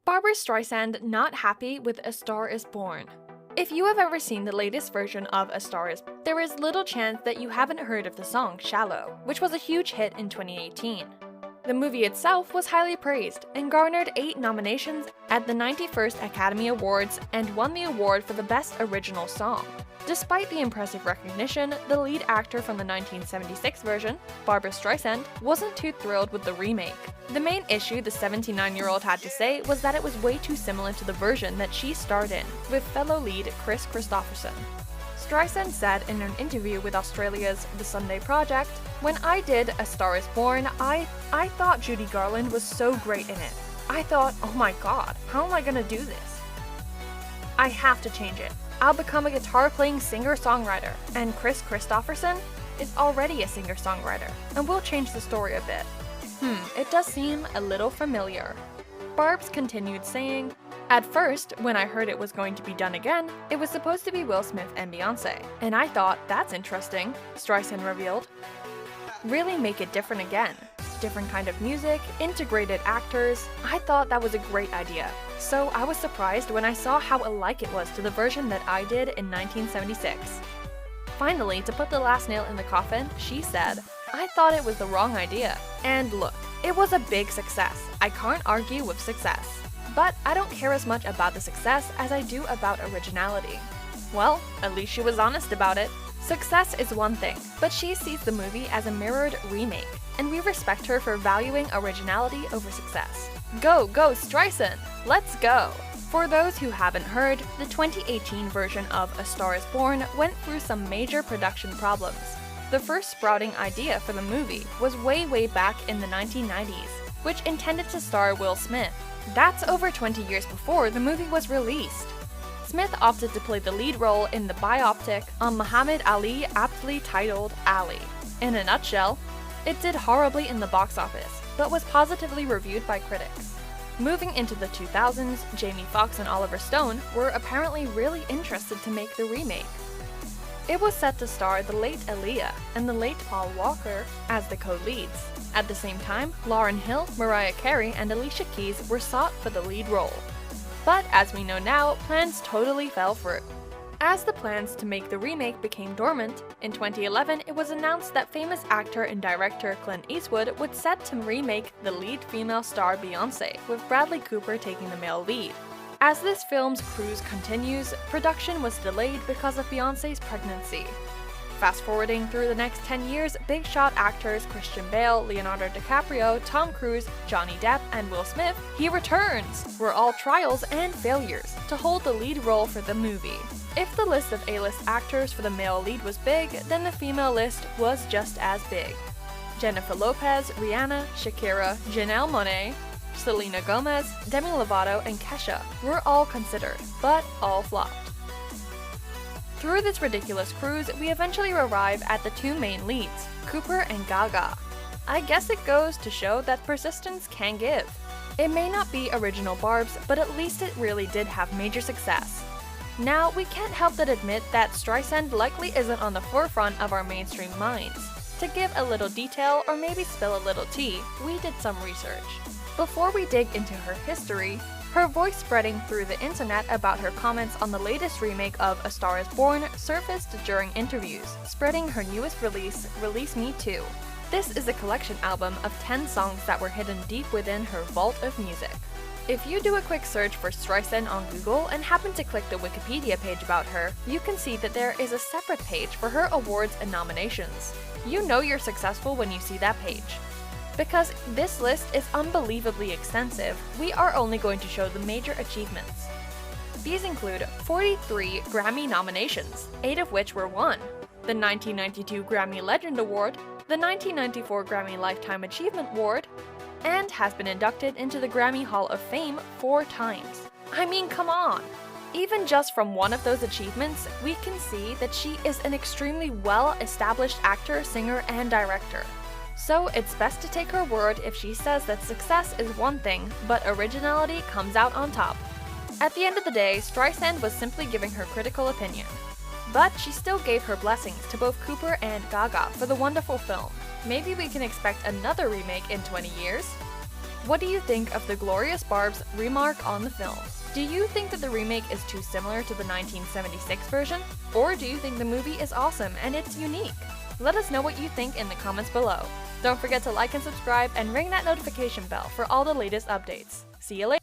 Barbra Streisand not happy with A Star is Born. If you have ever seen the latest version of A Star is Born, there is little chance that you haven't heard of the song Shallow, which was a huge hit in 2018. The movie itself was highly praised and garnered 8 nominations at the 91st Academy Awards and won the award for the Best Original Song. Despite the impressive recognition, the lead actor from the 1976 version, Barbra Streisand, wasn't too thrilled with the remake. The main issue the 79-year-old had to say was that it was way too similar to the version that she starred in, with fellow lead Kris Kristofferson. Streisand said in an interview with Australia's The Sunday Project, "When I did A Star is Born, I thought Judy Garland was so great in it. I thought, oh my god, how am I gonna do this? I have to change it. I'll become a guitar-playing singer-songwriter, and Kris Kristofferson is already a singer-songwriter, and we'll change the story a bit. It does seem a little familiar." Barbs continued saying, "At first, when I heard it was going to be done again, it was supposed to be Will Smith and Beyonce, and I thought, that's interesting," Streisand revealed. "Really make it different again. Different kind of music, integrated actors. I thought that was a great idea. So I was surprised when I saw how alike it was to the version that I did in 1976. Finally, to put the last nail in the coffin, she said, I thought it was the wrong idea. And look, it was a big success. I can't argue with success. But I don't care as much about the success as I do about originality." Well, at least she was honest about it. Success is one thing, but she sees the movie as a mirrored remake, and we respect her for valuing originality over success. Go Streisand! Let's go! For those who haven't heard, the 2018 version of A Star is Born went through some major production problems. The first sprouting idea for the movie was way back in the 1990s, which intended to star Will Smith. That's over 20 years before the movie was released. Smith opted to play the lead role in the biopic on Muhammad Ali, aptly titled Ali. In a nutshell, it did horribly in the box office, but was positively reviewed by critics. Moving into the 2000s, Jamie Foxx and Oliver Stone were apparently really interested to make the remake. It was set to star the late Aaliyah and the late Paul Walker as the co-leads. At the same time, Lauryn Hill, Mariah Carey, and Alicia Keys were sought for the lead role. But as we know now, plans totally fell through. As the plans to make the remake became dormant, in 2011 it was announced that famous actor and director Clint Eastwood would set to remake the lead female star Beyonce, with Bradley Cooper taking the male lead. As this film's cruise continues, production was delayed because of Beyonce's pregnancy. Fast forwarding through the next 10 years, big shot actors Christian Bale, Leonardo DiCaprio, Tom Cruise, Johnny Depp, and Will Smith, he returns, were all trials and failures to hold the lead role for the movie. If the list of A-list actors for the male lead was big, then the female list was just as big. Jennifer Lopez, Rihanna, Shakira, Janelle Monáe, Selena Gomez, Demi Lovato, and Kesha were all considered, but all flopped. Through this ridiculous cruise, we eventually arrive at the 2 main leads, Cooper and Gaga. I guess it goes to show that persistence can give. It may not be original Barbs, but at least it really did have major success. Now, we can't help but admit that Streisand likely isn't on the forefront of our mainstream minds. To give a little detail, or maybe spill a little tea, we did some research. Before we dig into her history, her voice spreading through the internet about her comments on the latest remake of A Star is Born surfaced during interviews, spreading her newest release, Release Me Too. This is a collection album of 10 songs that were hidden deep within her vault of music. If you do a quick search for Streisand on Google and happen to click the Wikipedia page about her, you can see that there is a separate page for her awards and nominations. You know you're successful when you see that page. Because this list is unbelievably extensive, we are only going to show the major achievements. These include 43 Grammy nominations, 8 of which were won, the 1992 Grammy Legend Award, the 1994 Grammy Lifetime Achievement Award, and has been inducted into the Grammy Hall of Fame 4 times. I mean, come on! Even just from one of those achievements, we can see that she is an extremely well-established actor, singer, and director. So it's best to take her word if she says that success is one thing, but originality comes out on top. At the end of the day, Streisand was simply giving her critical opinion. But she still gave her blessings to both Cooper and Gaga for the wonderful film. Maybe we can expect another remake in 20 years? What do you think of the Glorious Barb's remark on the film? Do you think that the remake is too similar to the 1976 version? Or do you think the movie is awesome and it's unique? Let us know what you think in the comments below. Don't forget to like and subscribe and ring that notification bell for all the latest updates. See you later!